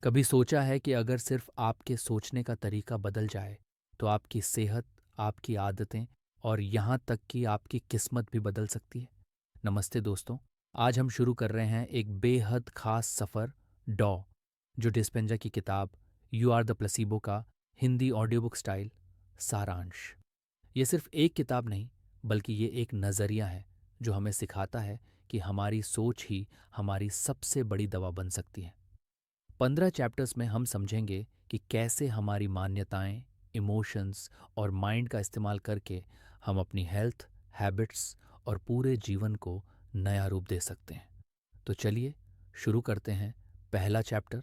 कभी सोचा है कि अगर सिर्फ आपके सोचने का तरीका बदल जाए तो आपकी सेहत, आपकी आदतें और यहाँ तक कि आपकी किस्मत भी बदल सकती है? नमस्ते दोस्तों। आज हम शुरू कर रहे हैं एक बेहद खास सफ़र, डॉ जो डिस्पेंजा की किताब यू आर द प्लेसिबो का हिंदी ऑडियो बुक स्टाइल सारांश। ये सिर्फ एक किताब नहीं, बल्कि ये एक नज़रिया है जो हमें सिखाता है कि हमारी सोच ही हमारी सबसे बड़ी दवा बन सकती है। 15 चैप्टर्स में हम समझेंगे कि कैसे हमारी मान्यताएं, इमोशंस और माइंड का इस्तेमाल करके हम अपनी हेल्थ, हैबिट्स और पूरे जीवन को नया रूप दे सकते हैं। तो चलिए शुरू करते हैं। पहला चैप्टर,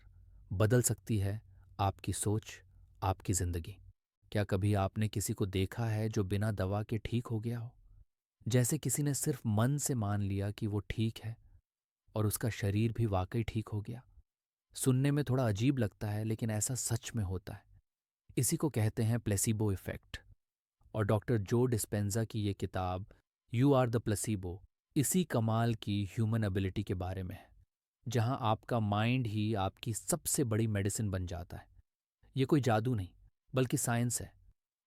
बदल सकती है आपकी सोच, आपकी ज़िंदगी। क्या कभी आपने किसी को देखा है जो बिना दवा के ठीक हो गया हो? जैसे किसी ने सिर्फ मन से मान लिया कि वो ठीक है और उसका शरीर भी वाकई ठीक हो गया। सुनने में थोड़ा अजीब लगता है, लेकिन ऐसा सच में होता है। इसी को कहते हैं प्लेसिबो इफेक्ट। और डॉक्टर जो डिस्पेंजा की ये किताब यू आर द प्लेसिबो इसी कमाल की ह्यूमन एबिलिटी के बारे में है, जहां आपका माइंड ही आपकी सबसे बड़ी मेडिसिन बन जाता है। ये कोई जादू नहीं, बल्कि साइंस है।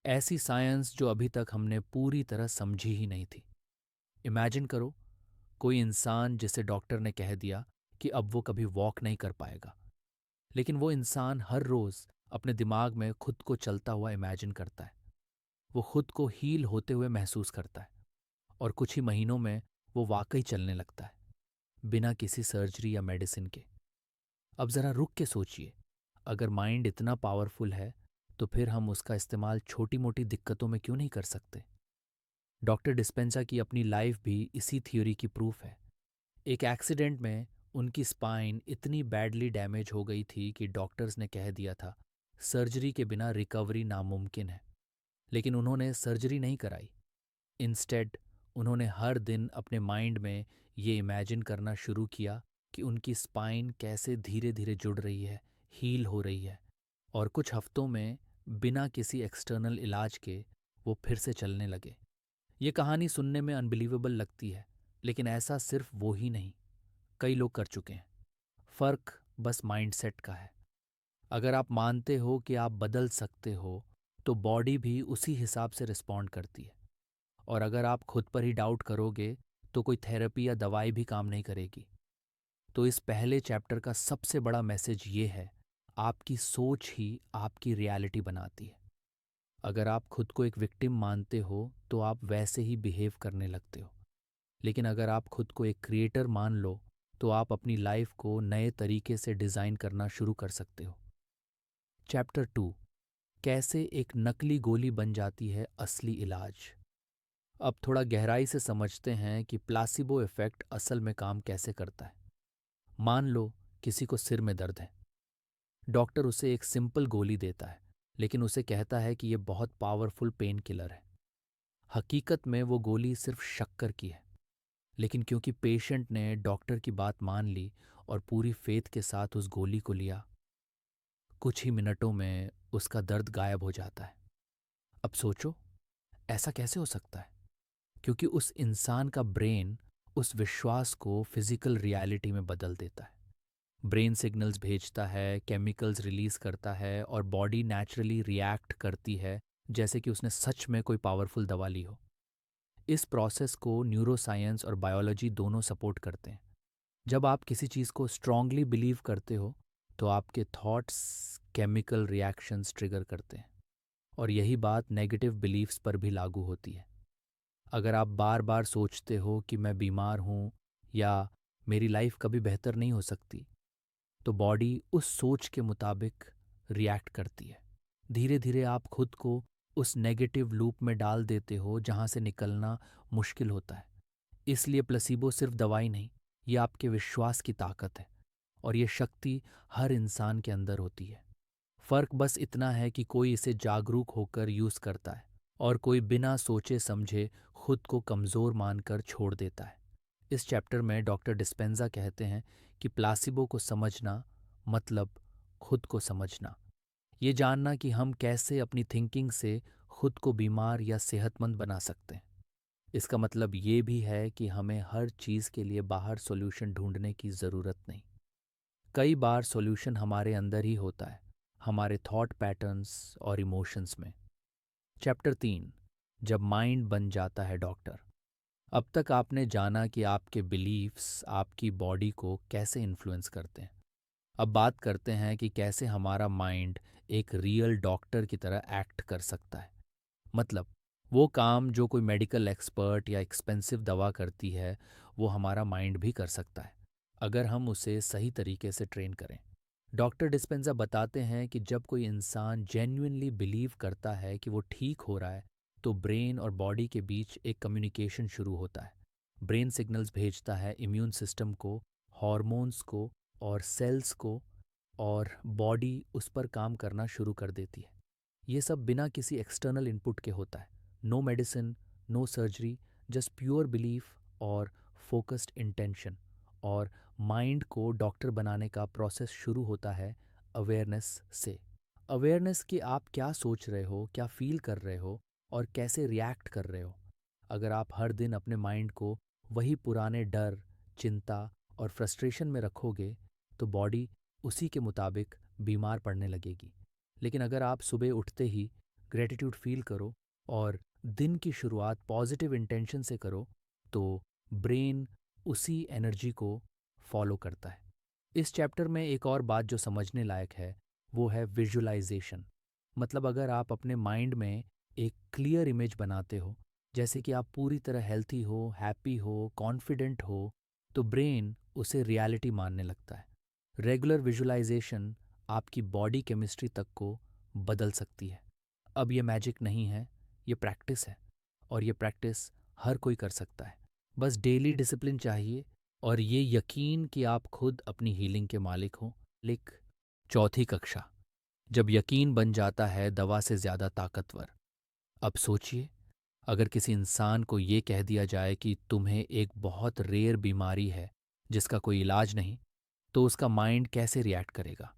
ऐसी साइंस जो अभी तक हमने पूरी तरह समझी ही नहीं थी। इमेजिन करो, कोई इंसान जिसे डॉक्टर ने कह दिया कि अब वो कभी वॉक नहीं कर पाएगा, लेकिन वो इंसान हर रोज अपने दिमाग में खुद को चलता हुआ इमेजिन करता है। वो खुद को हील होते हुए महसूस करता है और कुछ ही महीनों में वो वाकई चलने लगता है, बिना किसी सर्जरी या मेडिसिन के। अब जरा रुक के सोचिए, अगर माइंड इतना पावरफुल है तो फिर हम उसका इस्तेमाल छोटी मोटी दिक्कतों में क्यों नहीं कर सकते? डॉक्टर डिस्पेंजा की अपनी लाइफ भी इसी थ्योरी की प्रूफ है। एक एक्सीडेंट में उनकी स्पाइन इतनी बैडली डैमेज हो गई थी कि डॉक्टर्स ने कह दिया था सर्जरी के बिना रिकवरी नामुमकिन है। लेकिन उन्होंने सर्जरी नहीं कराई। इंस्टेड उन्होंने हर दिन अपने माइंड में ये इमेजिन करना शुरू किया कि उनकी स्पाइन कैसे धीरे धीरे जुड़ रही है, हील हो रही है, और कुछ हफ्तों में बिना किसी एक्सटर्नल इलाज के वो फिर से चलने लगे। ये कहानी सुनने में अनबिलीवेबल लगती है, लेकिन ऐसा सिर्फ वो ही नहीं, कई लोग कर चुके हैं। फर्क बस माइंडसेट का है। अगर आप मानते हो कि आप बदल सकते हो, तो बॉडी भी उसी हिसाब से रिस्पॉन्ड करती है। और अगर आप खुद पर ही डाउट करोगे, तो कोई थेरेपी या दवाई भी काम नहीं करेगी। तो इस पहले चैप्टर का सबसे बड़ा मैसेज ये है, आपकी सोच ही आपकी रियलिटी बनाती है। अगर आप खुद को एक विक्टिम मानते हो, तो आप वैसे ही बिहेव करने लगते हो। लेकिन अगर आप खुद को एक क्रिएटर मान लो, तो आप अपनी लाइफ को नए तरीके से डिज़ाइन करना शुरू कर सकते हो। चैप्टर 2, कैसे एक नकली गोली बन जाती है असली इलाज। अब थोड़ा गहराई से समझते हैं कि प्लासिबो इफेक्ट असल में काम कैसे करता है। मान लो किसी को सिर में दर्द है। डॉक्टर उसे एक सिंपल गोली देता है, लेकिन उसे कहता है कि यह बहुत पावरफुल पेन किलर है। हकीकत में वो गोली सिर्फ शक्कर की है, लेकिन क्योंकि पेशेंट ने डॉक्टर की बात मान ली और पूरी फेथ के साथ उस गोली को लिया, कुछ ही मिनटों में उसका दर्द गायब हो जाता है। अब सोचो, ऐसा कैसे हो सकता है? क्योंकि उस इंसान का ब्रेन उस विश्वास को फिजिकल रियलिटी में बदल देता है। ब्रेन सिग्नल्स भेजता है, केमिकल्स रिलीज करता है, और बॉडी नेचुरली रिएक्ट करती है, जैसे कि उसने सच में कोई पावरफुल दवा ली हो। इस प्रोसेस को न्यूरोसाइंस और बायोलॉजी दोनों सपोर्ट करते हैं। जब आप किसी चीज़ को स्ट्रांगली बिलीव करते हो, तो आपके थॉट्स केमिकल रिएक्शंस ट्रिगर करते हैं, और यही बात नेगेटिव बिलीव्स पर भी लागू होती है। अगर आप बार बार सोचते हो कि मैं बीमार हूँ या मेरी लाइफ कभी बेहतर नहीं हो सकती, तो बॉडी उस सोच के मुताबिक रिएक्ट करती है। धीरे धीरे आप खुद को उस नेगेटिव लूप में डाल देते हो जहाँ से निकलना मुश्किल होता है। इसलिए प्लेसिबो सिर्फ दवाई नहीं, ये आपके विश्वास की ताकत है, और ये शक्ति हर इंसान के अंदर होती है। फर्क बस इतना है कि कोई इसे जागरूक होकर यूज करता है और कोई बिना सोचे समझे खुद को कमजोर मानकर छोड़ देता है। इस चैप्टर में डॉक्टर डिस्पेंजा कहते हैं कि प्लासिबो को समझना मतलब खुद को समझना। ये जानना कि हम कैसे अपनी थिंकिंग से खुद को बीमार या सेहतमंद बना सकते हैं। इसका मतलब ये भी है कि हमें हर चीज़ के लिए बाहर सॉल्यूशन ढूंढने की ज़रूरत नहीं। कई बार सॉल्यूशन हमारे अंदर ही होता है, हमारे थॉट पैटर्न्स और इमोशंस में। चैप्टर 3, जब माइंड बन जाता है डॉक्टर। अब तक आपने जाना कि आपके बिलीफ्स आपकी बॉडी को कैसे इन्फ्लुएंस करते हैं। अब बात करते हैं कि कैसे हमारा माइंड एक रियल डॉक्टर की तरह एक्ट कर सकता है। मतलब वो काम जो कोई मेडिकल एक्सपर्ट या एक्सपेंसिव दवा करती है, वो हमारा माइंड भी कर सकता है, अगर हम उसे सही तरीके से ट्रेन करें। डॉक्टर डिस्पेंजा बताते हैं कि जब कोई इंसान जेन्युइनली बिलीव करता है कि वो ठीक हो रहा है, तो ब्रेन और बॉडी के बीच एक कम्युनिकेशन शुरू होता है। ब्रेन सिग्नल्स भेजता है इम्यून सिस्टम को, हॉर्मोन्स को और सेल्स को, और बॉडी उस पर काम करना शुरू कर देती है। ये सब बिना किसी एक्सटर्नल इनपुट के होता है। No medicine, no surgery, just pure belief और फोकस्ड इंटेंशन। और माइंड को डॉक्टर बनाने का प्रोसेस शुरू होता है अवेयरनेस से। अवेयरनेस कि आप क्या सोच रहे हो, क्या फील कर रहे हो और कैसे रिएक्ट कर रहे हो। अगर आप हर दिन अपने माइंड को वही पुराने डर, चिंता और फ्रस्ट्रेशन में रखोगे, तो बॉडी उसी के मुताबिक बीमार पड़ने लगेगी। लेकिन अगर आप सुबह उठते ही ग्रेटिट्यूड फील करो और दिन की शुरुआत पॉजिटिव इंटेंशन से करो, तो ब्रेन उसी एनर्जी को फॉलो करता है। इस चैप्टर में एक और बात जो समझने लायक है, वो है विजुअलाइजेशन। मतलब अगर आप अपने माइंड में एक क्लियर इमेज बनाते हो, जैसे कि आप पूरी तरह हेल्थी हो, हैप्पी हो, कॉन्फिडेंट हो, तो ब्रेन उसे रियलिटी मानने लगता है। रेगुलर विजुअलाइजेशन आपकी बॉडी केमिस्ट्री तक को बदल सकती है। अब ये मैजिक नहीं है, ये प्रैक्टिस है, और ये प्रैक्टिस हर कोई कर सकता है। बस डेली डिसिप्लिन चाहिए और ये यकीन कि आप खुद अपनी हीलिंग के मालिक हो। लिख। चौथी कक्षा, जब यकीन बन जाता है दवा से ज़्यादा ताकतवर। अब सोचिए, अगर किसी इंसान को ये कह दिया जाए कि तुम्हें एक बहुत रेयर बीमारी है जिसका कोई इलाज नहीं, तो उसका माइंड कैसे रिएक्ट करेगा?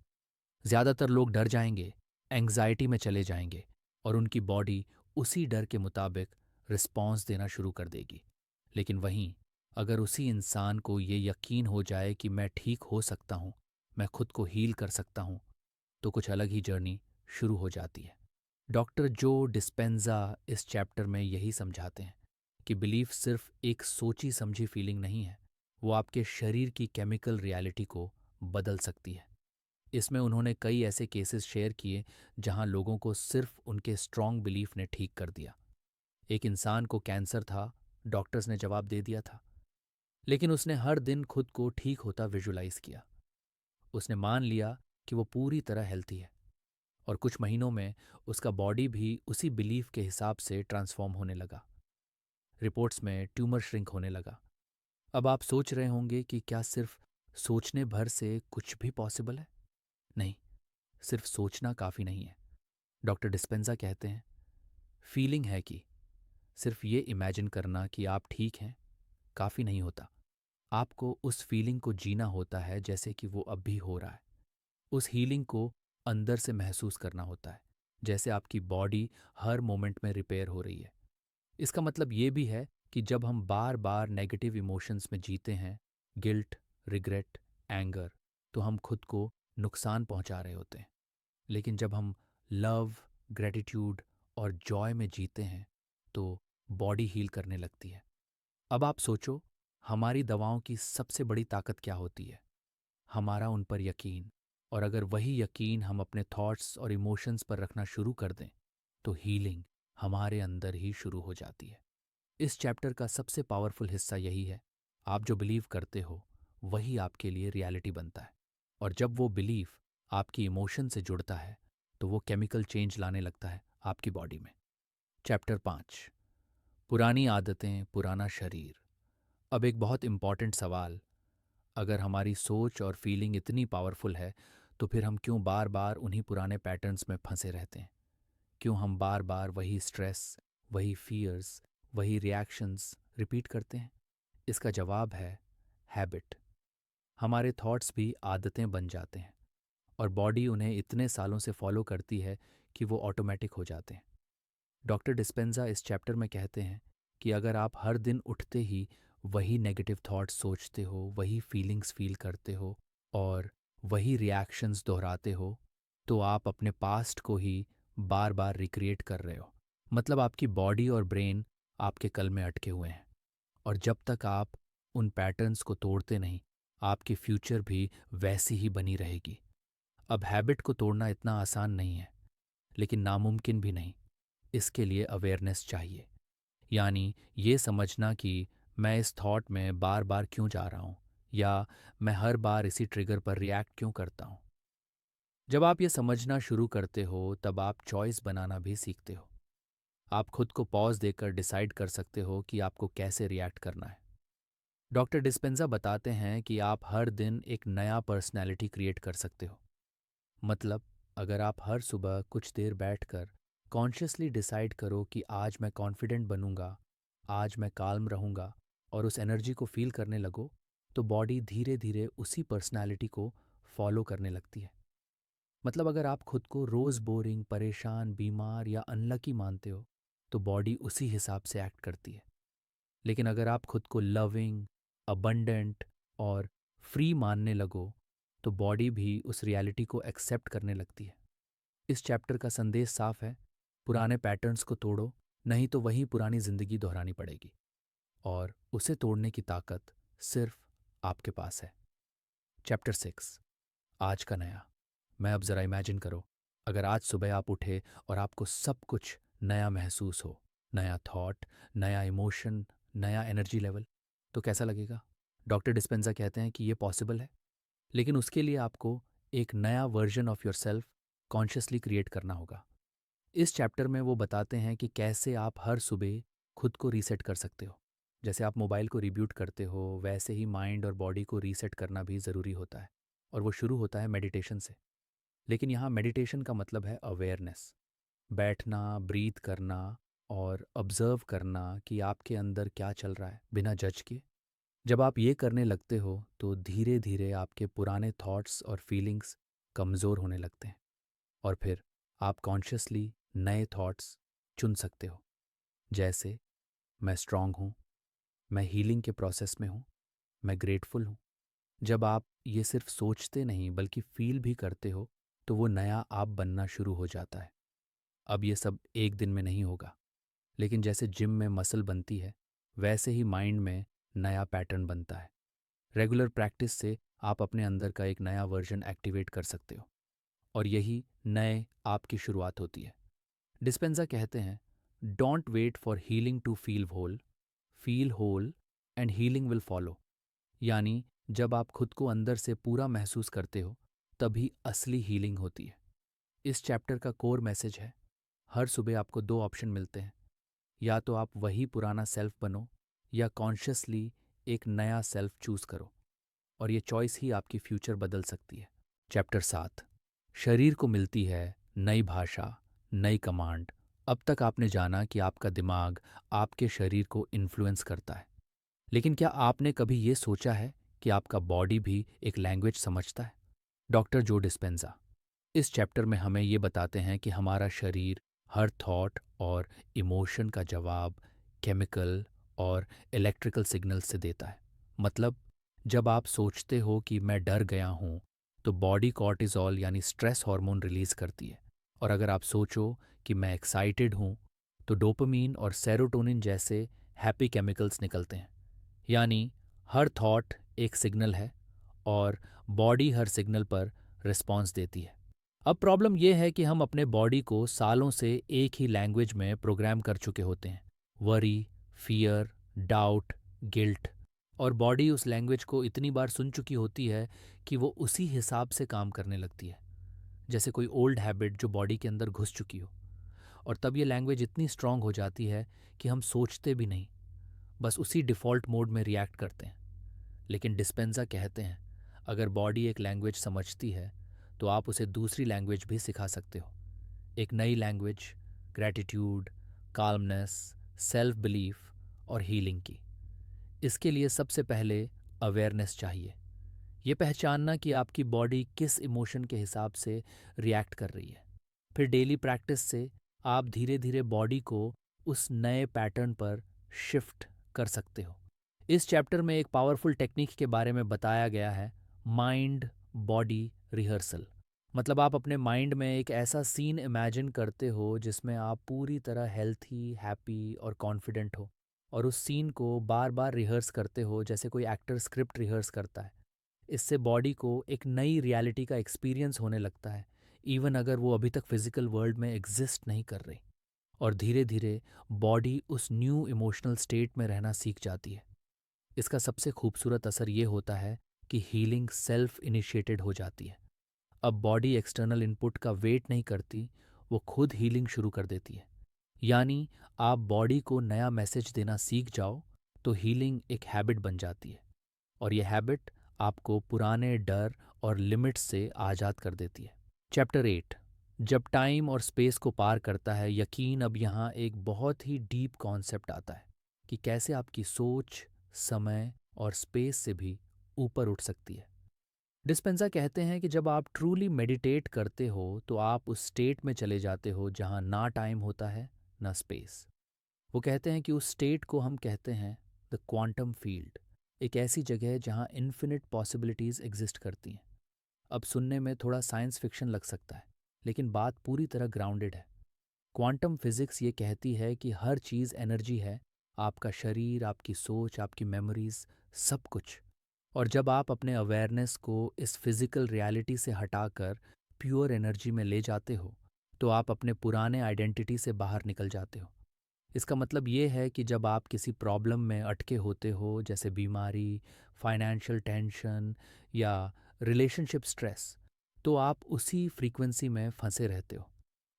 ज़्यादातर लोग डर जाएंगे, एंग्जाइटी में चले जाएंगे, और उनकी बॉडी उसी डर के मुताबिक रिस्पॉन्स देना शुरू कर देगी। लेकिन वहीं अगर उसी इंसान को ये यकीन हो जाए कि मैं ठीक हो सकता हूँ, मैं खुद को हील कर सकता हूँ, तो कुछ अलग ही जर्नी शुरू हो जाती है। डॉक्टर जो डिस्पेंजा इस चैप्टर में यही समझाते हैं कि बिलीफ सिर्फ एक सोची समझी फीलिंग नहीं है, वो आपके शरीर की केमिकल रियलिटी को बदल सकती है। इसमें उन्होंने कई ऐसे केसेस शेयर किए जहां लोगों को सिर्फ उनके स्ट्रॉन्ग बिलीफ ने ठीक कर दिया। एक इंसान को कैंसर था, डॉक्टर्स ने जवाब दे दिया था, लेकिन उसने हर दिन खुद को ठीक होता विजुलाइज किया। उसने मान लिया कि वो पूरी तरह हेल्थी है, और कुछ महीनों में उसका बॉडी भी उसी बिलीफ के हिसाब से ट्रांसफॉर्म होने लगा। रिपोर्ट्स में ट्यूमर श्रिंक होने लगा। अब आप सोच रहे होंगे कि क्या सिर्फ सोचने भर से कुछ भी पॉसिबल है? नहीं, सिर्फ सोचना काफ़ी नहीं है। डॉक्टर डिस्पेंजा कहते हैं, फीलिंग है कि सिर्फ ये इमेजिन करना कि आप ठीक हैं काफ़ी नहीं होता। आपको उस फीलिंग को जीना होता है जैसे कि वो अब भी हो रहा है। उस हीलिंग को अंदर से महसूस करना होता है, जैसे आपकी बॉडी हर मोमेंट में रिपेयर हो रही है। इसका मतलब ये भी है कि जब हम बार बार नेगेटिव इमोशंस में जीते हैं, गिल्ट, रिग्रेट, एंगर, तो हम खुद को नुकसान पहुंचा रहे होते हैं। लेकिन जब हम लव, ग्रेटिट्यूड और जॉय में जीते हैं, तो बॉडी हील करने लगती है। अब आप सोचो, हमारी दवाओं की सबसे बड़ी ताकत क्या होती है? हमारा उन पर यकीन। और अगर वही यकीन हम अपने थॉट्स और इमोशंस पर रखना शुरू कर दें, तो हीलिंग हमारे अंदर ही शुरू हो जाती है। इस चैप्टर का सबसे पावरफुल हिस्सा यही है। आप जो बिलीव करते हो, वही आपके लिए रियलिटी बनता है। और जब वो बिलीफ आपकी इमोशन से जुड़ता है, तो वो केमिकल चेंज लाने लगता है आपकी बॉडी में। चैप्टर 5, पुरानी आदतें, पुराना शरीर। अब एक बहुत इम्पॉर्टेंट सवाल, अगर हमारी सोच और फीलिंग इतनी पावरफुल है, तो फिर हम क्यों बार बार उन्हीं पुराने पैटर्न्स में फंसे रहते हैं? क्यों हम बार बार वही स्ट्रेस, वही फियर्स, वही रिएक्शंस रिपीट करते हैं? इसका जवाब है हैबिट। हमारे थॉट्स भी आदतें बन जाते हैं, और बॉडी उन्हें इतने सालों से फॉलो करती है कि वो ऑटोमेटिक हो जाते हैं। डॉक्टर डिस्पेंजा इस चैप्टर में कहते हैं कि अगर आप हर दिन उठते ही वही नेगेटिव थॉट्स सोचते हो, वही फीलिंग्स फील करते हो, और वही रिएक्शंस दोहराते हो, तो आप अपने पास्ट को ही बार बार रिक्रिएट कर रहे हो। मतलब आपकी बॉडी और ब्रेन आपके कल में अटके हुए हैं, और जब तक आप उन पैटर्न्स को तोड़ते नहीं, आपकी फ्यूचर भी वैसी ही बनी रहेगी। अब हैबिट को तोड़ना इतना आसान नहीं है, लेकिन नामुमकिन भी नहीं। इसके लिए अवेयरनेस चाहिए, यानी ये समझना कि मैं इस थॉट में बार बार क्यों जा रहा हूँ, या मैं हर बार इसी ट्रिगर पर रिएक्ट क्यों करता हूँ। जब आप ये समझना शुरू करते हो, तब आप चॉइस बनाना भी सीखते हो। आप खुद को पॉज देकर डिसाइड कर सकते हो कि आपको कैसे रिएक्ट करना है। डॉक्टर डिस्पेंजा बताते हैं कि आप हर दिन एक नया पर्सनैलिटी क्रिएट कर सकते हो। मतलब, अगर आप हर सुबह कुछ देर बैठकर कॉन्शियसली डिसाइड करो कि आज मैं कॉन्फिडेंट बनूंगा, आज मैं काल्म रहूंगा, और उस एनर्जी को फील करने लगो, तो बॉडी धीरे धीरे उसी पर्सनैलिटी को फॉलो करने लगती है। मतलब, अगर आप खुद को रोज़ बोरिंग, परेशान, बीमार या अनलकी मानते हो, तो बॉडी उसी हिसाब से एक्ट करती है। लेकिन अगर आप खुद को लविंग, अबंडेंट और फ्री मानने लगो, तो बॉडी भी उस रियलिटी को एक्सेप्ट करने लगती है। इस चैप्टर का संदेश साफ है: पुराने पैटर्न्स को तोड़ो, नहीं तो वही पुरानी जिंदगी दोहरानी पड़ेगी। और उसे तोड़ने की ताकत सिर्फ आपके पास है। चैप्टर 6, आज का नया। मैं अब ज़रा इमेजिन करो, अगर आज सुबह आप उठे और आपको सब कुछ नया महसूस हो, नया थॉट, नया इमोशन, नया एनर्जी लेवल, तो कैसा लगेगा? डॉक्टर डिस्पेंजा कहते हैं कि ये पॉसिबल है, लेकिन उसके लिए आपको एक नया version of your self consciously create करना होगा। इस चैप्टर में वो बताते हैं कि कैसे आप हर सुबह खुद को रीसेट कर सकते हो। जैसे आप मोबाइल को रिब्यूट करते हो, वैसे ही माइंड और बॉडी को रीसेट करना भी ज़रूरी होता है, और वो शुरू होता है मेडिटेशन से। लेकिन यहाँ मेडिटेशन का मतलब है अवेयरनेस। बैठना, ब्रीथ करना और ऑब्जर्व करना कि आपके अंदर क्या चल रहा है, बिना जज किए। जब आप ये करने लगते हो, तो धीरे धीरे आपके पुराने थॉट्स और फीलिंग्स कमज़ोर होने लगते हैं, और फिर आप कॉन्शियसली नए थॉट्स चुन सकते हो। जैसे, मैं स्ट्रांग हूँ, मैं हीलिंग के प्रोसेस में हूँ, मैं ग्रेटफुल हूँ। जब आप ये सिर्फ सोचते नहीं बल्कि फील भी करते हो, तो वो नया आप बनना शुरू हो जाता है। अब ये सब एक दिन में नहीं होगा, लेकिन जैसे जिम में मसल बनती है, वैसे ही माइंड में नया पैटर्न बनता है। रेगुलर प्रैक्टिस से आप अपने अंदर का एक नया वर्जन एक्टिवेट कर सकते हो, और यही नए आपकी शुरुआत होती है। डिस्पेंजा कहते हैं, don't wait for healing to feel whole and healing will follow. यानी, जब आप खुद को अंदर से पूरा महसूस करते हो, तभी असली हीलिंग होती है। इस चैप्टर का कोर मैसेज है, हर सुबह आपको दो ऑप्शन मिलते हैं: या तो आप वही पुराना सेल्फ बनो, या कॉन्शियसली एक नया सेल्फ चूज करो, और ये चॉइस ही आपकी फ्यूचर बदल सकती है। चैप्टर 7, शरीर को मिलती है नई भाषा, नई कमांड। अब तक आपने जाना कि आपका दिमाग आपके शरीर को इन्फ्लुएंस करता है, लेकिन क्या आपने कभी ये सोचा है कि आपका बॉडी भी एक लैंग्वेज समझता है? डॉक्टर जो डिस्पेंजा इस चैप्टर में हमें ये बताते हैं कि हमारा शरीर हर थॉट और इमोशन का जवाब केमिकल और इलेक्ट्रिकल सिग्नल से देता है। मतलब, जब आप सोचते हो कि मैं डर गया हूँ, तो बॉडी कॉर्टिसोल यानी स्ट्रेस हार्मोन रिलीज करती है, और अगर आप सोचो कि मैं एक्साइटेड हूँ, तो डोपामीन और सेरोटोनिन जैसे हैप्पी केमिकल्स निकलते हैं। यानी, हर थॉट एक सिग्नल है, और बॉडी हर सिग्नल पर रिस्पॉन्स देती है। अब प्रॉब्लम यह है कि हम अपने बॉडी को सालों से एक ही लैंग्वेज में प्रोग्राम कर चुके होते हैं: वरी, फियर, डाउट, गिल्ट। और बॉडी उस लैंग्वेज को इतनी बार सुन चुकी होती है कि वो उसी हिसाब से काम करने लगती है, जैसे कोई ओल्ड हैबिट जो बॉडी के अंदर घुस चुकी हो। और तब ये लैंग्वेज इतनी स्ट्रांग हो जाती है कि हम सोचते भी नहीं, बस उसी डिफ़ॉल्ट मोड में रिएक्ट करते हैं। लेकिन डिस्पेंजा कहते हैं, अगर बॉडी एक लैंग्वेज समझती है, तो आप उसे दूसरी लैंग्वेज भी सिखा सकते हो। एक नई language, gratitude, calmness, self belief और हीलिंग की। इसके लिए सबसे पहले अवेयरनेस चाहिए। ये पहचानना कि आपकी बॉडी किस इमोशन के हिसाब से रिएक्ट कर रही है। फिर डेली प्रैक्टिस से आप धीरे धीरे बॉडी को उस नए पैटर्न पर शिफ्ट कर सकते हो। इस चैप्टर में एक पावरफुल टेक्निक के बारे में बताया गया है, माइंड बॉडी रिहर्सल। मतलब आप अपने माइंड में एक ऐसा सीन इमेजिन करते हो जिसमें आप पूरी तरह हेल्थी, हैप्पी और कॉन्फिडेंट हो, और उस सीन को बार बार रिहर्स करते हो जैसे कोई एक्टर स्क्रिप्ट रिहर्स करता है। इससे बॉडी को एक नई रियलिटी का एक्सपीरियंस होने लगता है, इवन अगर वो अभी तक फिजिकल वर्ल्ड में एग्जिस्ट नहीं कर रही। और धीरे धीरे बॉडी उस न्यू इमोशनल स्टेट में रहना सीख जाती है। इसका सबसे खूबसूरत असर ये होता है कि हीलिंग सेल्फ इनिशिएटेड हो जाती है। अब बॉडी एक्सटर्नल इनपुट का वेट नहीं करती, वो खुद हीलिंग शुरू कर देती है। यानी आप बॉडी को नया मैसेज देना सीख जाओ तो हीलिंग एक हैबिट बन जाती है, और ये हैबिट आपको पुराने डर और लिमिट्स से आज़ाद कर देती है। चैप्टर 8, जब टाइम और स्पेस को पार करता है यकीन। अब यहाँ एक बहुत ही डीप कॉन्सेप्ट आता है कि कैसे आपकी सोच समय और स्पेस से भी ऊपर उठ सकती है। डिस्पेंजा कहते हैं कि जब आप ट्रूली मेडिटेट करते हो तो आप उस स्टेट में चले जाते हो जहाँ ना टाइम होता है ना स्पेस। वो कहते हैं कि उस स्टेट को हम कहते हैं द क्वांटम फील्ड, एक ऐसी जगह है जहाँ इन्फिनिट पॉसिबिलिटीज़ एग्जिस्ट करती हैं। अब सुनने में थोड़ा साइंस फिक्शन लग सकता है, लेकिन बात पूरी तरह ग्राउंडेड है। क्वांटम फिजिक्स ये कहती है कि हर चीज़ एनर्जी है, आपका शरीर, आपकी सोच, आपकी मेमोरीज, सब कुछ। और जब आप अपने अवेयरनेस को इस फिजिकल रियलिटी से हटाकर प्योर एनर्जी में ले जाते हो तो आप अपने पुराने आइडेंटिटी से बाहर निकल जाते हो। इसका मतलब ये है कि जब आप किसी प्रॉब्लम में अटके होते हो, जैसे बीमारी, फाइनेंशियल टेंशन या रिलेशनशिप स्ट्रेस, तो आप उसी फ्रीक्वेंसी में फंसे रहते हो।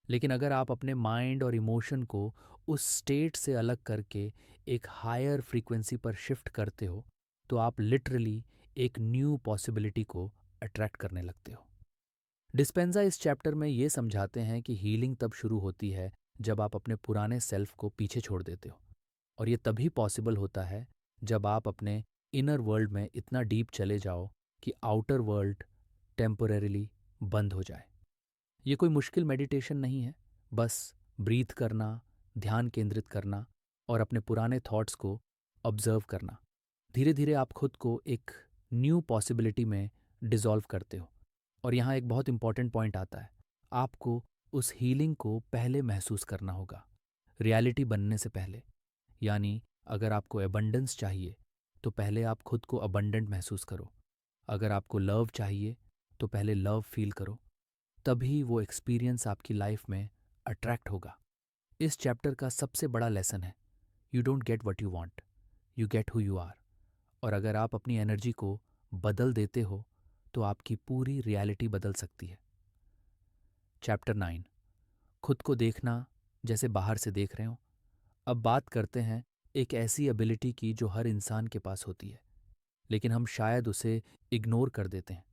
लेकिन अगर आप अपने माइंड और इमोशन को उस स्टेट से अलग करके एक हायर फ्रीक्वेंसी पर शिफ्ट करते हो तो आप लिटरली एक न्यू पॉसिबिलिटी को अट्रैक्ट करने लगते हो। डिस्पेंजा इस चैप्टर में ये समझाते हैं कि हीलिंग तब शुरू होती है जब आप अपने पुराने सेल्फ को पीछे छोड़ देते हो, और ये तभी पॉसिबल होता है जब आप अपने इनर वर्ल्ड में इतना डीप चले जाओ कि आउटर वर्ल्ड टेम्पोरेरीली बंद हो जाए। ये कोई मुश्किल मेडिटेशन नहीं है, बस ब्रीथ करना, ध्यान केंद्रित करना और अपने पुराने थॉट्स को ऑब्जर्व करना। धीरे धीरे आप खुद को एक न्यू पॉसिबिलिटी में डिसॉल्व करते हो। और यहाँ एक बहुत इंपॉर्टेंट पॉइंट आता है, आपको उस हीलिंग को पहले महसूस करना होगा, रियलिटी बनने से पहले। यानी अगर आपको एबंडेंस चाहिए तो पहले आप खुद को अबंडेंट महसूस करो। अगर आपको लव चाहिए तो पहले लव फील करो, तभी वो एक्सपीरियंस आपकी लाइफ में अट्रैक्ट होगा। इस चैप्टर का सबसे बड़ा लेसन है, you don't get what you want, you get who you are. और अगर आप अपनी एनर्जी को बदल देते हो तो आपकी पूरी रियलिटी बदल सकती है। चैप्टर 9, खुद को देखना जैसे बाहर से देख रहे हो। अब बात करते हैं एक ऐसी एबिलिटी की जो हर इंसान के पास होती है, लेकिन हम शायद उसे इग्नोर कर देते हैं,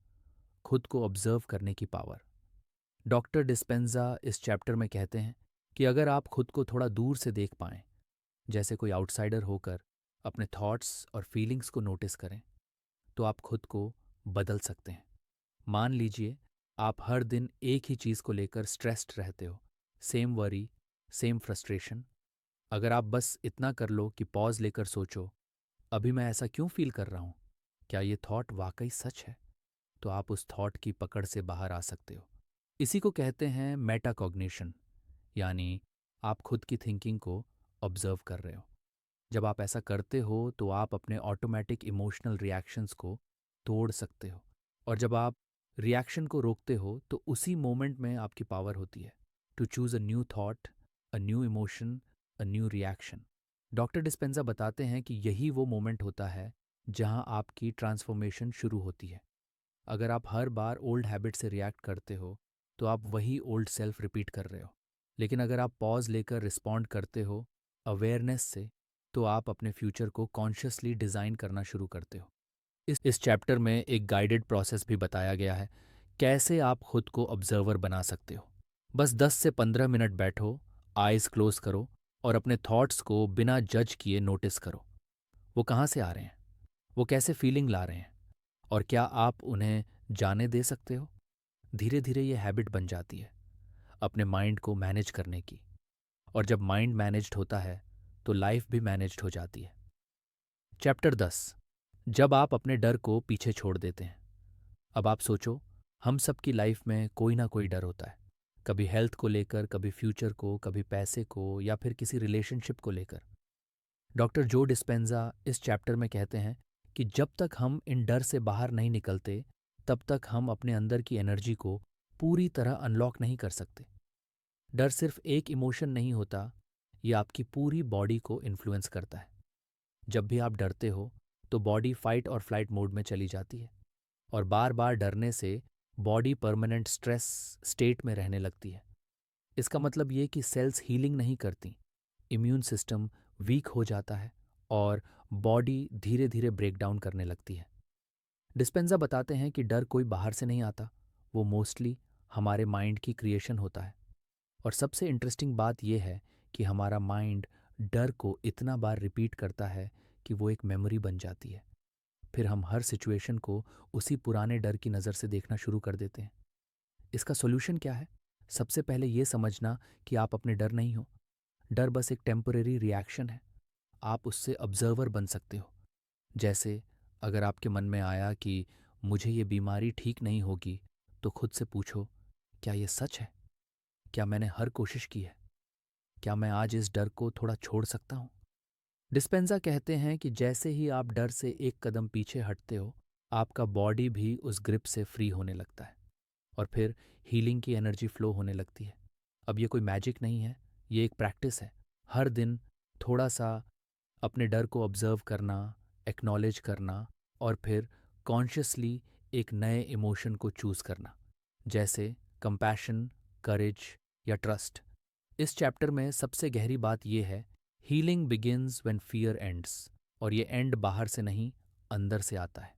खुद को ऑब्जर्व करने की पावर। डॉक्टर डिस्पेंजा इस चैप्टर में कहते हैं कि अगर आप खुद को थोड़ा दूर से देख पाएं, जैसे कोई आउटसाइडर होकर अपने थॉट्स और फीलिंग्स को नोटिस करें, तो आप खुद को बदल सकते हैं। मान लीजिए आप हर दिन एक ही चीज़ को लेकर स्ट्रेस्ड रहते हो, सेम वरी, सेम फ्रस्ट्रेशन। अगर आप बस इतना कर लो कि पॉज लेकर सोचो, अभी मैं ऐसा क्यों फील कर रहा हूँ, क्या ये थॉट वाकई सच है, तो आप उस थॉट की पकड़ से बाहर आ सकते हो। इसी को कहते हैं मेटाकॉग्निशन, यानी आप खुद की थिंकिंग को ऑब्जर्व कर रहे हो। जब आप ऐसा करते हो तो आप अपने ऑटोमेटिक इमोशनल रिएक्शंस को तोड़ सकते हो, और जब आप रिएक्शन को रोकते हो तो उसी मोमेंट में आपकी पावर होती है to choose a new thought, a new emotion, a new reaction. Doctor Dispenza बताते हैं कि यही वो मोमेंट होता है जहां आपकी ट्रांसफॉर्मेशन शुरू होती है। अगर आप हर बार ओल्ड हैबिट से रिएक्ट करते हो तो आप वही ओल्ड सेल्फ रिपीट कर रहे हो। लेकिन अगर आप पॉज लेकर रिस्पॉन्ड करते हो अवेयरनेस से, तो आप अपने फ्यूचर को कॉन्शियसली डिज़ाइन करना शुरू करते हो। इस चैप्टर में एक गाइडेड प्रोसेस भी बताया गया है, कैसे आप खुद को ऑब्जर्वर बना सकते हो। बस 10 से 15 मिनट बैठो, आइज़ क्लोज करो और अपने थॉट्स को बिना जज किए नोटिस करो। वो कहाँ से आ रहे हैं, वो कैसे फीलिंग ला रहे हैं, और क्या आप उन्हें जाने दे सकते हो। धीरे धीरे ये हैबिट बन जाती है अपने माइंड को मैनेज करने की, और जब माइंड मैनेज्ड होता है तो लाइफ भी मैनेज्ड हो जाती है। चैप्टर 10, जब आप अपने डर को पीछे छोड़ देते हैं। अब आप सोचो, हम सब की लाइफ में कोई ना कोई डर होता है। कभी हेल्थ को लेकर, कभी फ्यूचर को, कभी पैसे को, या फिर किसी रिलेशनशिप को लेकर। डॉक्टर जो डिस्पेंजा इस चैप्टर में कहते हैं कि जब तक हम इन डर से बाहर नहीं निकलते, तब तक हम अपने अंदर की एनर्जी को पूरी तरह अनलॉक नहीं कर सकते। डर सिर्फ एक इमोशन नहीं होता, ये आपकी पूरी बॉडी को इन्फ्लुएंस करता है। जब भी आप डरते हो तो बॉडी फाइट और फ्लाइट मोड में चली जाती है, और बार बार डरने से बॉडी परमानेंट स्ट्रेस स्टेट में रहने लगती है। इसका मतलब ये कि सेल्स हीलिंग नहीं करती, इम्यून सिस्टम वीक हो जाता है, और बॉडी धीरे धीरे ब्रेक डाउन करने लगती है। डिस्पेंजा बताते हैं कि डर कोई बाहर से नहीं आता, वो मोस्टली हमारे माइंड की क्रिएशन होता है। और सबसे इंटरेस्टिंग बात यह है कि हमारा माइंड डर को इतना बार रिपीट करता है कि वो एक मेमोरी बन जाती है। फिर हम हर सिचुएशन को उसी पुराने डर की नज़र से देखना शुरू कर देते हैं। इसका सॉल्यूशन क्या है? सबसे पहले ये समझना कि आप अपने डर नहीं हो। डर बस एक टेम्परेरी रिएक्शन है। आप उससे ऑब्जर्वर बन सकते हो। जैसे अगर आपके मन में आया कि मुझे ये बीमारी ठीक नहीं होगी, तो खुद से पूछो, क्या ये सच है? क्या मैंने हर कोशिश की है? क्या मैं आज इस डर को थोड़ा छोड़ सकता हूँ? डिस्पेंजा कहते हैं कि जैसे ही आप डर से एक कदम पीछे हटते हो, आपका बॉडी भी उस ग्रिप से फ्री होने लगता है, और फिर हीलिंग की एनर्जी फ्लो होने लगती है। अब ये कोई मैजिक नहीं है, ये एक प्रैक्टिस है। हर दिन थोड़ा सा अपने डर को ऑब्जर्व करना, एक्नॉलेज करना, और फिर कॉन्शियसली एक नए इमोशन को चूज़ करना, जैसे कंपैशन, करेज या ट्रस्ट। इस चैप्टर में सबसे गहरी बात यह है, healing begins when fear ends, और ये एंड बाहर से नहीं, अंदर से आता है।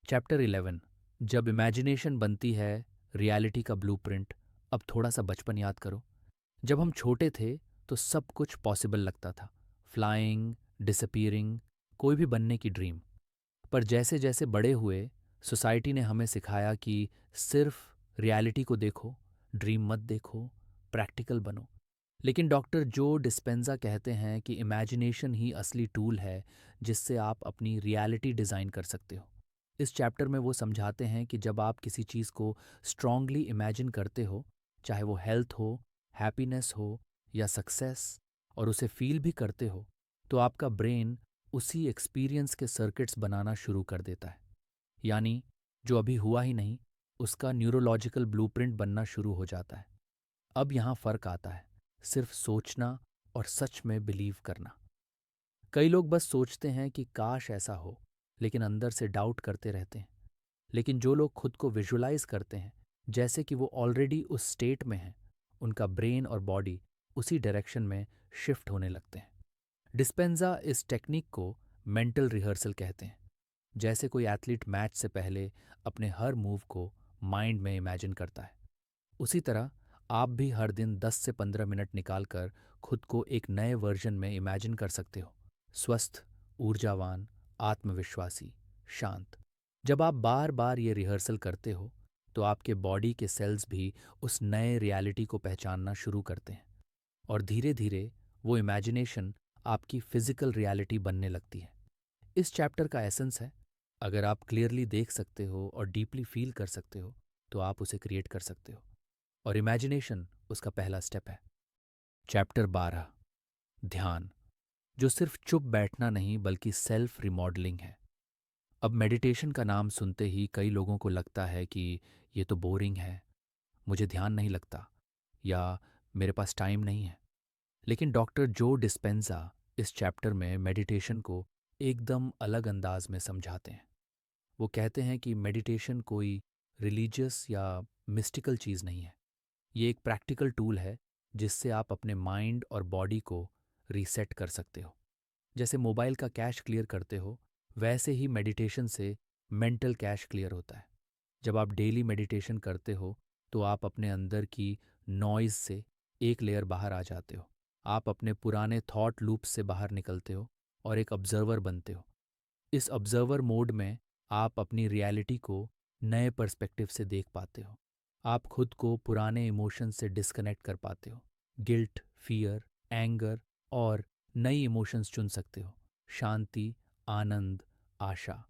चैप्टर 11, जब इमेजिनेशन बनती है रियलिटी का ब्लूप्रिंट। अब थोड़ा सा बचपन याद करो। जब हम छोटे थे तो सब कुछ पॉसिबल लगता था, फ्लाइंग, डिसअपीयरिंग, कोई भी बनने की ड्रीम। पर जैसे जैसे बड़े हुए, सोसाइटी ने हमें सिखाया कि सिर्फ रियलिटी को देखो, ड्रीम मत देखो, प्रैक्टिकल बनो। लेकिन डॉक्टर जो डिस्पेंजा कहते हैं कि इमेजिनेशन ही असली टूल है जिससे आप अपनी रियलिटी डिज़ाइन कर सकते हो। इस चैप्टर में वो समझाते हैं कि जब आप किसी चीज़ को स्ट्रांगली इमेजिन करते हो, चाहे वो हेल्थ हो, हैप्पीनेस हो या सक्सेस, और उसे फील भी करते हो, तो आपका ब्रेन उसी एक्सपीरियंस के सर्किट्स बनाना शुरू कर देता है। यानी जो अभी हुआ ही नहीं, उसका न्यूरोलॉजिकल ब्लूप्रिंट बनना शुरू हो जाता है। अब यहाँ फ़र्क आता है, सिर्फ सोचना और सच में बिलीव करना। कई लोग बस सोचते हैं कि काश ऐसा हो, लेकिन अंदर से डाउट करते रहते हैं। लेकिन जो लोग खुद को विजुलाइज करते हैं जैसे कि वो ऑलरेडी उस स्टेट में हैं, उनका ब्रेन और बॉडी उसी डायरेक्शन में शिफ्ट होने लगते हैं। डिस्पेंजा इस टेक्निक को मेंटल रिहर्सल कहते हैं। जैसे कोई एथलीट मैच से पहले अपने हर मूव को माइंड में इमेजिन करता है, उसी तरह आप भी हर दिन 10 से 15 मिनट निकालकर खुद को एक नए वर्जन में इमेजिन कर सकते हो। स्वस्थ, ऊर्जावान, आत्मविश्वासी, शांत। जब आप बार बार ये रिहर्सल करते हो, तो आपके बॉडी के सेल्स भी उस नए रियलिटी को पहचानना शुरू करते हैं, और धीरे धीरे वो इमेजिनेशन आपकी फिजिकल रियलिटी बनने लगती है। इस चैप्टर का एसेंस है, अगर आप क्लियरली देख सकते हो और डीपली फील कर सकते हो, तो आप उसे क्रिएट कर सकते हो, और इमेजिनेशन उसका पहला स्टेप है। चैप्टर 12, ध्यान, जो सिर्फ चुप बैठना नहीं बल्कि सेल्फ रिमॉडलिंग है। अब मेडिटेशन का नाम सुनते ही कई लोगों को लगता है कि ये तो बोरिंग है, मुझे ध्यान नहीं लगता, या मेरे पास टाइम नहीं है। लेकिन डॉक्टर जो डिस्पेंजा इस चैप्टर में मेडिटेशन को एकदम अलग अंदाज में समझाते हैं। वो कहते हैं कि मेडिटेशन कोई रिलीजियस या मिस्टिकल चीज़ नहीं है, ये एक प्रैक्टिकल टूल है जिससे आप अपने माइंड और बॉडी को रीसेट कर सकते हो। जैसे मोबाइल का कैश क्लियर करते हो, वैसे ही मेडिटेशन से मेंटल कैश क्लियर होता है। जब आप डेली मेडिटेशन करते हो, तो आप अपने अंदर की नॉइज़ से एक लेयर बाहर आ जाते हो। आप अपने पुराने थॉट लूप से बाहर निकलते हो और एक ऑब्जर्वर बनते हो। इस ऑब्जर्वर मोड में आप अपनी रियलिटी को नए पर्सपेक्टिव से देख पाते हो। आप खुद को पुराने इमोशन से डिस्कनेक्ट कर पाते हो। गिल्ट, फियर, एंगर, और नई इमोशंस चुन सकते हो। शांति, आनंद, आशा।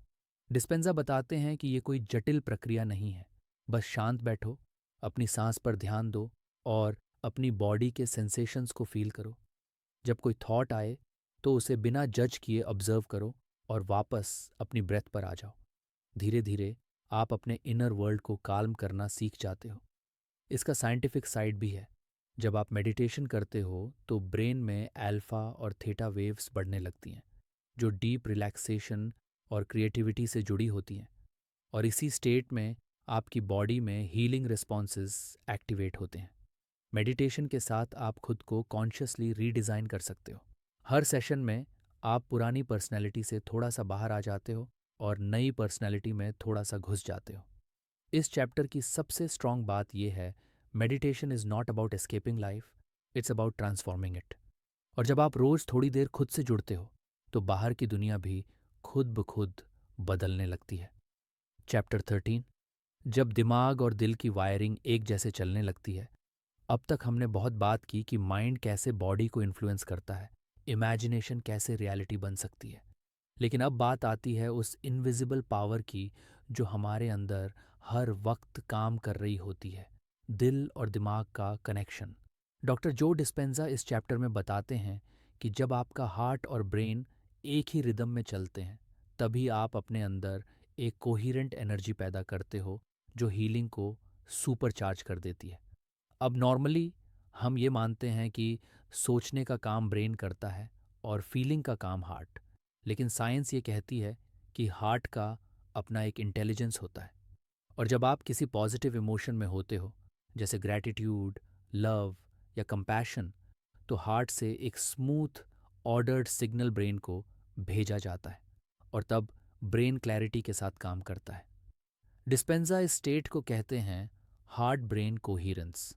डिस्पेंजा बताते हैं कि ये कोई जटिल प्रक्रिया नहीं है। बस शांत बैठो, अपनी सांस पर ध्यान दो और अपनी बॉडी के सेंसेशंस को फील करो। जब कोई थॉट आए तो उसे बिना जज किए ऑब्जर्व करो और वापस अपनी ब्रेथ पर आ जाओ। धीरे धीरे आप अपने इनर वर्ल्ड को काल्म करना सीख जाते हो। इसका साइंटिफिक साइड भी है। जब आप मेडिटेशन करते हो तो ब्रेन में अल्फा और थीटा वेव्स बढ़ने लगती हैं, जो डीप रिलैक्सेशन और क्रिएटिविटी से जुड़ी होती हैं। और इसी स्टेट में आपकी बॉडी में हीलिंग रिस्पॉन्सेज एक्टिवेट होते हैं। मेडिटेशन के साथ आप खुद को कॉन्शियसली रीडिज़ाइन कर सकते हो। हर सेशन में आप पुरानी पर्सनैलिटी से थोड़ा सा बाहर आ जाते हो और नई पर्सनैलिटी में थोड़ा सा घुस जाते हो। इस चैप्टर की सबसे स्ट्रॉन्ग बात यह है, meditation is not about escaping life, it's about transforming it. और जब आप रोज़ थोड़ी देर खुद से जुड़ते हो तो बाहर की दुनिया भी खुद ब खुद बदलने लगती है। चैप्टर 13, जब दिमाग और दिल की वायरिंग एक जैसे चलने लगती है। अब तक हमने बहुत बात की कि माइंड कैसे बॉडी को इन्फ्लुएंस करता है, इमेजिनेशन कैसे रियलिटी बन सकती है। लेकिन अब बात आती है उस इनविजिबल पावर की जो हमारे अंदर हर वक्त काम कर रही होती है, दिल और दिमाग का कनेक्शन। डॉक्टर जो डिस्पेंजा इस चैप्टर में बताते हैं कि जब आपका हार्ट और ब्रेन एक ही रिदम में चलते हैं, तभी आप अपने अंदर एक कोहिरेंट एनर्जी पैदा करते हो जो हीलिंग को सुपरचार्ज कर देती है। अब नॉर्मली हम ये मानते हैं कि सोचने का काम ब्रेन करता है और फीलिंग का काम हार्ट। लेकिन साइंस ये कहती है कि हार्ट का अपना एक इंटेलिजेंस होता है। और जब आप किसी पॉजिटिव इमोशन में होते हो, जैसे ग्रैटिट्यूड, लव या कंपैशन, तो हार्ट से एक स्मूथ ऑर्डर्ड सिग्नल ब्रेन को भेजा जाता है और तब ब्रेन क्लैरिटी के साथ काम करता है। डिस्पेंजा इस स्टेट को कहते हैं हार्ट ब्रेन कोहिरेंस।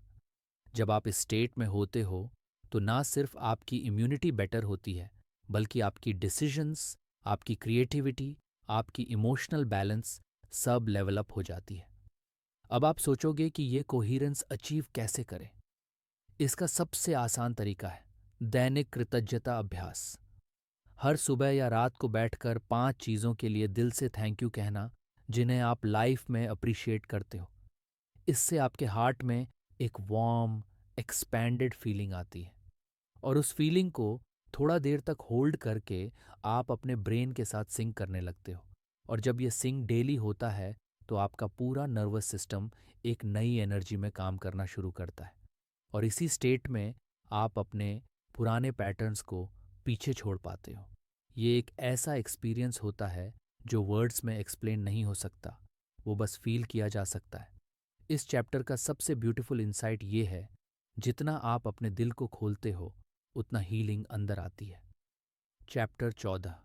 जब आप इस स्टेट में होते हो तो ना सिर्फ आपकी इम्यूनिटी बेटर होती है, बल्कि आपकी डिसीजंस, आपकी क्रिएटिविटी, आपकी emotional balance sub level up हो जाती है। अब आप सोचोगे कि ये कोहिरेंस अचीव कैसे करें। इसका सबसे आसान तरीका है दैनिक कृतज्ञता अभ्यास। हर सुबह या रात को बैठकर 5 चीज़ों के लिए दिल से थैंक यू कहना जिन्हें आप लाइफ में अप्रिशिएट करते हो। इससे आपके हार्ट में एक वार्म, एक्सपैंडेड फीलिंग आती है और उस फीलिंग को थोड़ा देर तक होल्ड करके आप अपने ब्रेन के साथ सिंक करने लगते हो। और जब ये सिंक डेली होता है तो आपका पूरा नर्वस सिस्टम एक नई एनर्जी में काम करना शुरू करता है और इसी स्टेट में आप अपने पुराने पैटर्न्स को पीछे छोड़ पाते हो। ये एक ऐसा एक्सपीरियंस होता है जो वर्ड्स में एक्सप्लेन नहीं हो सकता, वो बस फील किया जा सकता है। इस चैप्टर का सबसे ब्यूटीफुल इंसाइट ये है, जितना आप अपने दिल को खोलते हो उतना हीलिंग अंदर आती है। चैप्टर 14,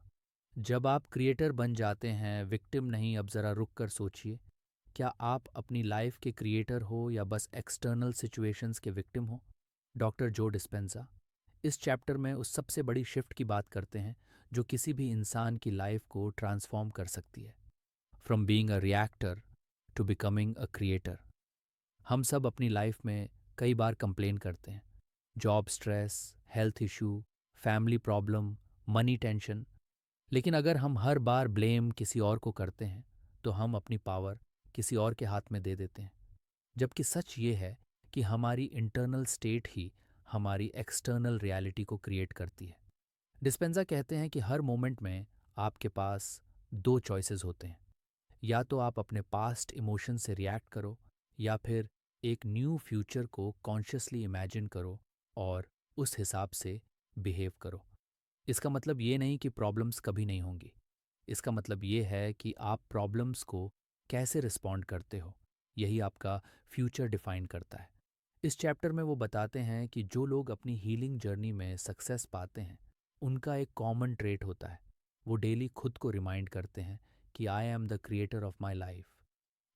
जब आप क्रिएटर बन जाते हैं, विक्टिम नहीं। अब ज़रा रुक कर सोचिए, क्या आप अपनी लाइफ के क्रिएटर हो या बस एक्सटर्नल सिचुएशंस के विक्टिम हो। डॉक्टर जो डिस्पेंजा इस चैप्टर में उस सबसे बड़ी शिफ्ट की बात करते हैं जो किसी भी इंसान की लाइफ को ट्रांसफॉर्म कर सकती है, from being a reactor to becoming a creator. हम सब अपनी लाइफ में कई बार कंप्लेन करते हैं, job stress, health issue, family problem, money tension. लेकिन अगर हम हर बार ब्लेम किसी और को करते हैं तो हम अपनी पावर किसी और के हाथ में दे देते हैं। जबकि सच ये है कि हमारी इंटरनल स्टेट ही हमारी एक्सटर्नल रियलिटी को क्रिएट करती है। डिस्पेंजा कहते हैं कि हर मोमेंट में आपके पास 2 चॉइसेस होते हैं, या तो आप अपने पास्ट इमोशन से रिएक्ट करो या फिर एक न्यू फ्यूचर को कॉन्शियसली इमेजिन करो और उस हिसाब से बिहेव करो। इसका मतलब ये नहीं कि प्रॉब्लम्स कभी नहीं होंगी। इसका मतलब ये है कि आप प्रॉब्लम्स को कैसे रिस्पॉन्ड करते हो, यही आपका फ्यूचर डिफाइन करता है। इस चैप्टर में वो बताते हैं कि जो लोग अपनी हीलिंग जर्नी में सक्सेस पाते हैं, उनका एक कॉमन ट्रेट होता है, वो डेली खुद को रिमाइंड करते हैं कि I am the creator of my life.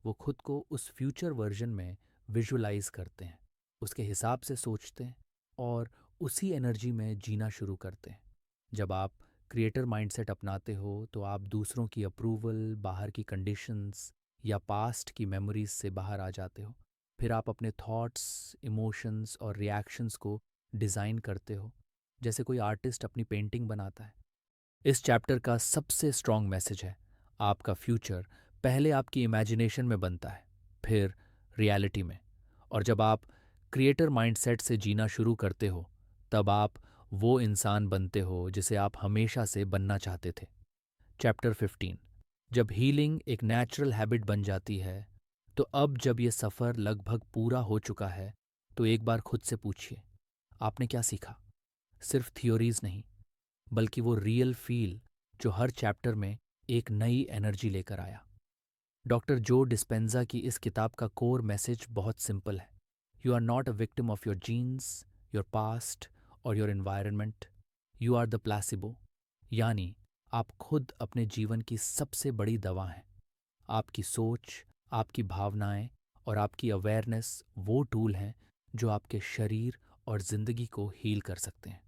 वो खुद को उस फ्यूचर वर्जन में विजुअलाइज करते हैं, उसके हिसाब से सोचते हैं और उसी एनर्जी में जीना शुरू करते हैं। जब आप क्रिएटर माइंडसेट अपनाते हो तो आप दूसरों की अप्रूवल, बाहर की कंडीशंस या पास्ट की मेमोरीज से बाहर आ जाते हो। फिर आप अपने थॉट्स, इमोशंस और रिएक्शंस को डिज़ाइन करते हो, जैसे कोई आर्टिस्ट अपनी पेंटिंग बनाता है। इस चैप्टर का सबसे स्ट्रॉन्ग मैसेज है, आपका फ्यूचर पहले आपकी इमेजिनेशन में बनता है, फिर रियलिटी में। और जब आप क्रिएटर माइंडसेट से जीना शुरू करते हो, तब आप वो इंसान बनते हो जिसे आप हमेशा से बनना चाहते थे। चैप्टर 15। जब हीलिंग एक नेचुरल हैबिट बन जाती है, तो अब जब ये सफ़र लगभग पूरा हो चुका है, तो एक बार खुद से पूछिए, आपने क्या सीखा? सिर्फ थ्योरीज नहीं, बल्कि वो रियल फील जो हर चैप्टर में एक नई एनर्जी लेकर आया। डॉक्टर जो डिस्पेंजा की इस किताब का कोर मैसेज बहुत सिंपल है। You are not a victim of your genes, your past और your environment. You are the placebo. यानी आप खुद अपने जीवन की सबसे बड़ी दवा हैं। आपकी सोच, आपकी भावनाएं और आपकी अवेयरनेस वो टूल हैं जो आपके शरीर और ज़िंदगी को हील कर सकते हैं।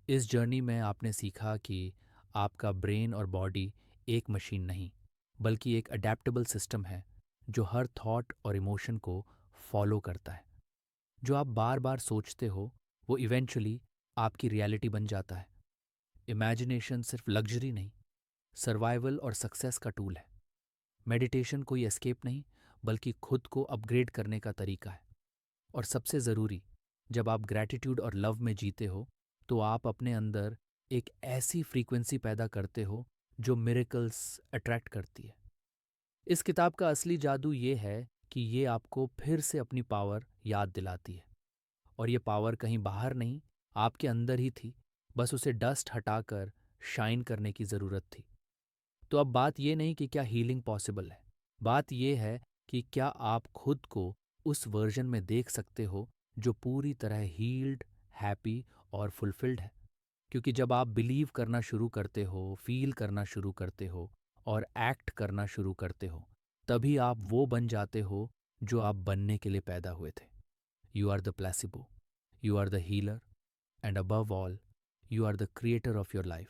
इस जर्नी में आपने सीखा कि आपका ब्रेन और बॉडी एक मशीन नहीं, बल्कि एक अडेप्टेबल सिस्टम है जो हर थॉट और इमोशन को फॉलो करता है। जो आप बार बार सोचते हो, वो इवेंचुअली आपकी रियलिटी बन जाता है। इमेजिनेशन सिर्फ लग्जरी नहीं, सर्वाइवल और सक्सेस का टूल है। मेडिटेशन कोई एस्केप नहीं, बल्कि खुद को अपग्रेड करने का तरीका है। और सबसे ज़रूरी, जब आप ग्रैटिट्यूड और लव में जीते हो, तो आप अपने अंदर एक ऐसी फ्रीक्वेंसी पैदा करते हो जो मिरेकल्स अट्रैक्ट करती है। इस किताब का असली जादू ये है कि ये आपको फिर से अपनी पावर याद दिलाती है। और ये पावर कहीं बाहर नहीं, आपके अंदर ही थी। बस उसे डस्ट हटाकर शाइन करने की ज़रूरत थी। तो अब बात ये नहीं कि क्या हीलिंग पॉसिबल है, बात ये है कि क्या आप खुद को उस वर्जन में देख सकते हो जो पूरी तरह हील्ड, हैप्पी और फुलफिल्ड है। क्योंकि जब आप बिलीव करना शुरू करते हो, फील करना शुरू करते हो और एक्ट करना शुरू करते हो, तभी आप वो बन जाते हो जो आप बनने के लिए पैदा हुए थे। You are the placebo, you are the healer, and above all, you are the creator of your life.